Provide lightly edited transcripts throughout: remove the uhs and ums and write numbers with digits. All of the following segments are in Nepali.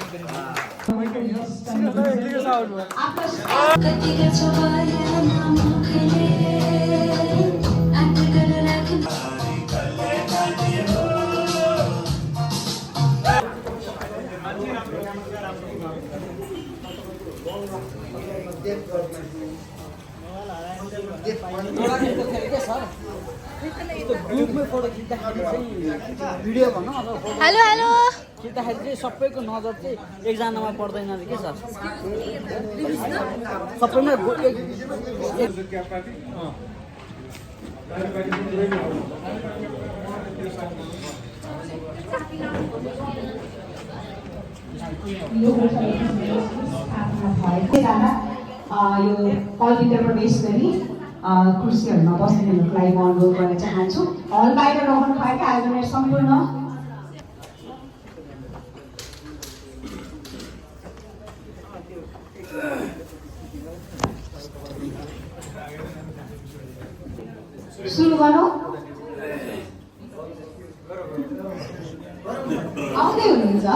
हेलो हेलो खिच्दाखेरि चाहिँ सबैको नजर चाहिँ एकजनामा पर्दैन के सर सबैमा यो हलभित्र प्रवेश गरी कुर्सीहरूमा बस्नेहरूको लागि म अनुरोध गर्न चाहन्छु। हल बाहिर रहनु भएका आयोजन सम्पूर्ण सुरु गरौँ। आउँदै हुनुहुन्छ।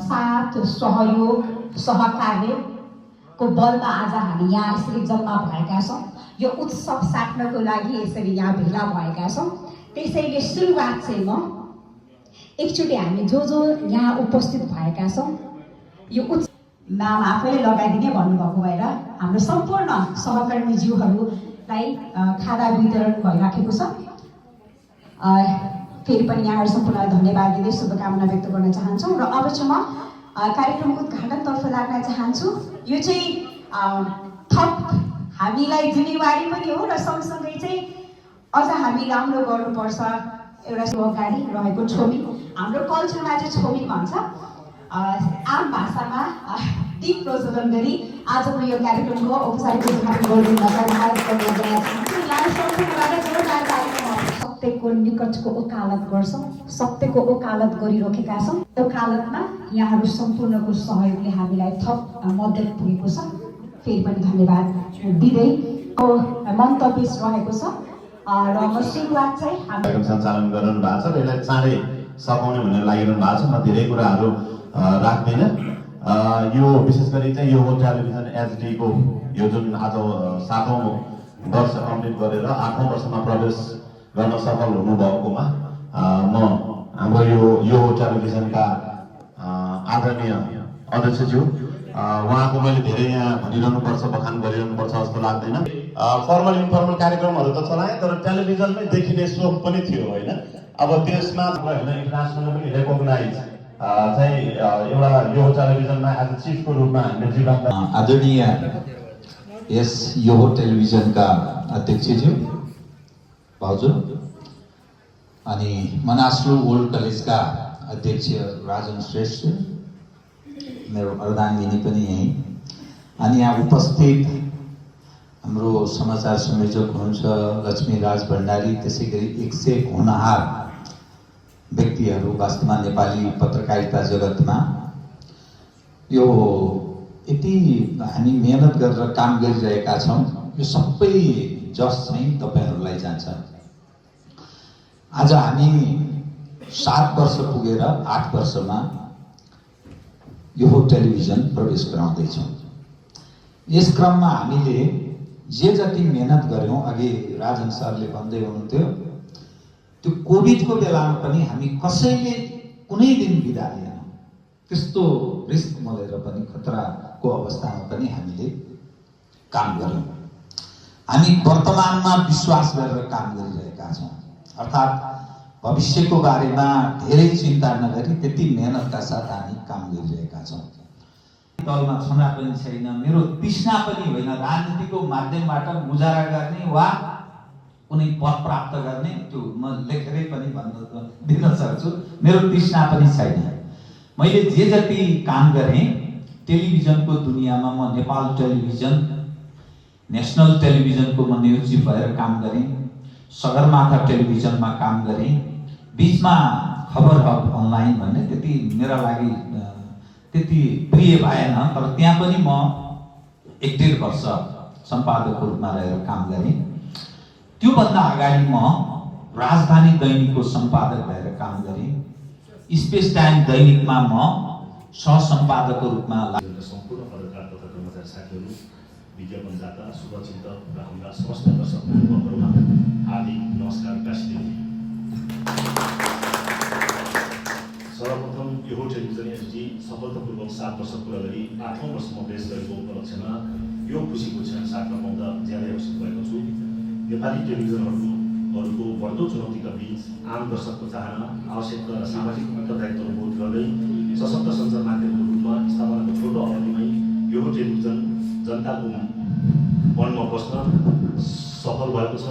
साथ सहयोग सहकार्यको बलमा आज हामी यहाँ यसरी जम्मा भएका छौँ। यो उत्सव साट्नको लागि यसरी यहाँ भेला भएका छौँ। त्यसैले सुरुवात चाहिँ म एकचोटि हामी जो यहाँ उपस्थित भएका छौँ यो नाम आफैले लगाइदिने भन्नुभएको भएर हाम्रो सम्पूर्ण सहकर्मीज्यूहरूलाई खादा वितरण भइराखेको छ। फेरि पनि यहाँहरू सम्पूर्णलाई धन्यवाद दिँदै शुभकामना व्यक्त गर्न चाहन्छौँ। र अब चाहिँ म कार्यक्रमको उद्घाटनतर्फ लाग्न चाहन्छु। यो चाहिँ थप हामीलाई जिम्मेवारी पनि हो र सँगसँगै चाहिँ अझ हामी राम्रो गर्नुपर्छ। एउटा अगाडि रहेको छोमी, हाम्रो कल्चरमा चाहिँ छोमी भन्छ। आम भाषामा दीप प्रज्वलन गरी आजको यो कार्यक्रमको औपचारिक उद्घाटन गरिदिनका अनुरोध गर्न चाहन्छु। यहाँ सम्पूर्णबाट जोरदार कार्यक्रम सत्यको निकटको ओकालत गर्छौँ, सत्यको ओकालत गरिरहेका छौँ। ओकालतमा यहाँहरू सम्पूर्णको सहयोगले हामीलाई थप मद्दत पुगेको छ। फेरि पनि धन्यवाद दिँदै मन्तव्य रहेको छ र म सुरुवात चाहिँ कार्यक्रम सञ्चालन गरिरहनु भएको छ र यसलाई चाँडै सघाउने भनेर लागिरहनु भएको छ। म धेरै कुराहरू राख्दिनँ। यो विशेष गरी चाहिँ यो टेलिभिजन एचडीको यो जुन आज 7औं वर्ष कम्प्लिट गरेर 8औं वर्षमा प्रवेश गर्न सफल हुनुभएकोमा म हाम्रो यो टेलिभिजनका आदरणीय अध्यक्षज्यू उहाँको मैले धेरै यहाँ भनिरहनुपर्छ, बखान गरिरहनुपर्छ जस्तो लाग्दैन। फर्मल इन्फर्मल कार्यक्रमहरू त चलाएँ, तर टेलिभिजनमै देखिने सोख पनि थियो होइन। अब त्यसमा होइन इन्टरनेसनल पनि रेकग्नाइज चाहिँ एउटा यो टेलिभिजनमा एज अ चिफको रूपमा हामीले जीवन आदरणीय यस यो टेलिभिजनका अध्यक्षज्यू भाउजू अनि मनास्लु ओल्ड कलेजका अध्यक्ष राजन श्रेष्ठ, मेरो अर्धाङ्गिनी पनि यही, अनि यहाँ उपस्थित हाम्रो समाचार संयोजक हुनुहुन्छ लक्ष्मीराज भण्डारी, त्यसै गरी 100 होनहार व्यक्तिहरू वास्तवमा नेपाली पत्रकारिता जगतमा यो यति हामी मेहनत गरेर काम गरिरहेका छौँ। यो सबै जस चाहिँ तपाईहरूलाई जान्छ। आज हामी 7 वर्ष पुगेर 8 वर्षमा यो टेलिभिजन प्रवेश गराउँदैछौँ। यस क्रममा हामीले जे जति मेहनत गऱ्यौँ, अघि राजन सरले भन्दै हुनुहुन्थ्यो, त्यो कोभिडको बेलामा पनि हामी कसैले कुनै दिन बिदा लिएनौँ। त्यस्तो रिस्क मोलेर पनि खतराको अवस्थामा पनि हामीले काम गऱ्यौँ। हामी वर्तमानमा विश्वास गरेर काम गरिरहेका छौँ, अर्थात् भविष्यको बारेमा धेरै चिन्ता नगरी त्यति मेहनतका साथ हामी काम गरिरहेका छौँ। दलमा छना पनि छैन, मेरो तृष्णा पनि होइन राजनीतिको माध्यमबाट गुजारा गर्ने वा कुनै पद प्राप्त गर्ने, त्यो म लेखेरै पनि दिन सक्छु। मेरो तृष्णा पनि छैन। मैले जे जति काम गरेँ टेलिभिजनको दुनियाँमा, म नेपाल टेलिभिजन नेसनल टेलिभिजनको म न्युज चिफ भएर काम गरेँ, सगरमाथा टेलिभिजनमा काम गरेँ, बीचमा खबर हब अनलाइन भन्ने त्यति मेरा लागि त्यति प्रिय भएन, तर त्यहाँ पनि म 1.5 वर्ष सम्पादकको रूपमा रहेर काम गरेँ। त्योभन्दा अगाडि म राजधानी दैनिकको सम्पादक भएर काम गरेँ। स्पेस टाइम दैनिकमा म सहसम्पादकको रूपमा सम्पूर्ण पत्रकार तथा कर्मचारी साथीहरू, विज्ञापनदाता, शुभचिन्तक र हाम्रा समस्त दर्शक महानुभावहरूमा हार्दिक नमस्कार काशीदेवी। सर्वप्रथम यो टेलिभिजन एसडी सफलतापूर्वक 7 वर्ष पुरा गरी 8औं वर्षमा प्रवेश गरेको उपलक्ष्यमा यो खुसीको क्षण साथमा पाउँदा ज्यादै अवसर भएको छु। नेपाली टेलिभिजनहरूको बढ्दो चुनौतीका बीच आम दर्शकको चाहना, आवश्यकता र सामाजिक उत्तरदायित्व बोध गर्दै सशक्त सञ्चार माध्यमको रूपमा स्थापनाको छोटो अवधिमै यो टेलिभिजन जनताको मनमा बस्न सफल भएको छ।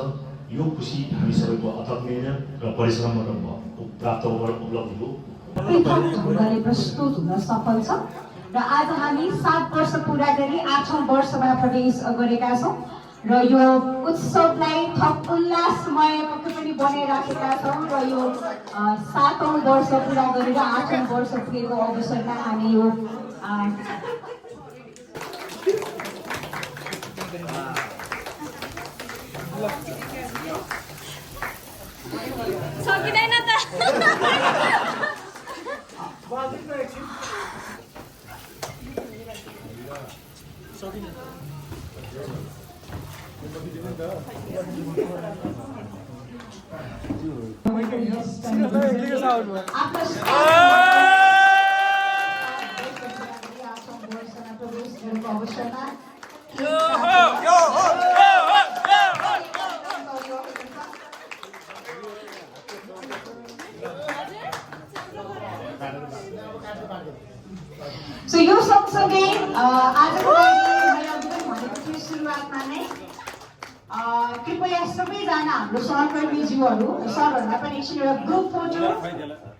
यो खुसी हामी सबैको अथक मेहनत र परिश्रमबाट प्राप्त उपलब्धि हो। ढङ्गले प्रस्तुत हुन सफल छ र आज हामी 7 वर्ष पुरा गरी 8औं वर्षमा प्रवेश गरेका छौँ र यो उत्सवलाई थप उल्लासमय पक्कै पनि बनाइराखेका छौँ र यो 7औं वर्ष पुरा गरेर 8औं वर्ष पुगेको अवसरमा हामी यो सकिँदैन त सो यो सँगसँगै आजको लागि मैले अघि पनि भनेको थिएँ सुरुवातमा नै कृपया सबैजना हाम्रो सहकर्मीज्यूहरू सरहरूलाई पनि एकछिन एउटा ग्रुप फोटो,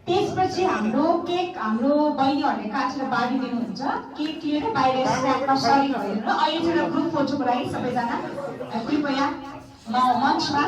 त्यसपछि हाम्रो केक हाम्रो बहिनीहरूले काटेर बाँडिदिनुहुन्छ। केक लिएर बाहिर स्ट्यान्डमा सरी भएर अहिले चाहिँ एउटा ग्रुप फोटोको लागि सबैजना कृपया मञ्चमा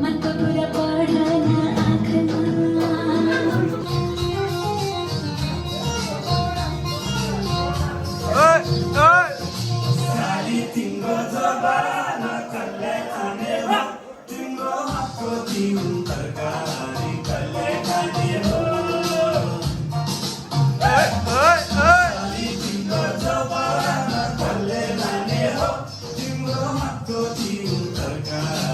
मनको कुरा पढ्न आँखमा तिम्रो हातको तिम्रो तरकारी